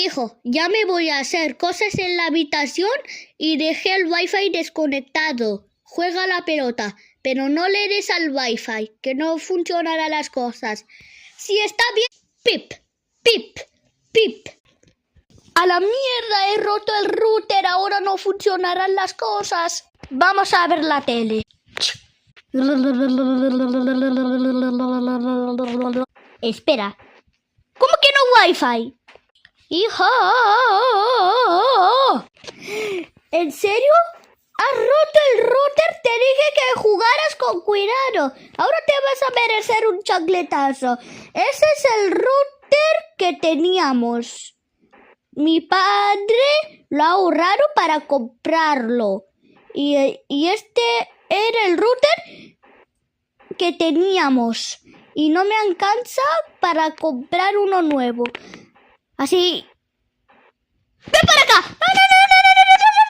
Hijo, ya me voy a hacer cosas en la habitación y dejé el wifi desconectado. Juega a la pelota, pero no le des al wifi, que no funcionarán las cosas. Si está bien, pip, pip, pip. A la mierda, he roto el router, ahora no funcionarán las cosas. Vamos a ver la tele. Espera, ¿cómo que no wifi? ¡Hijo! ¿En serio? ¿Has roto el router? Te dije que jugaras con cuidado. Ahora te vas a merecer un chancletazo. Ese es el router que teníamos. Mi padre lo ha ahorrado para comprarlo. Y este era el router que teníamos. Y no me alcanza para comprar uno nuevo. Así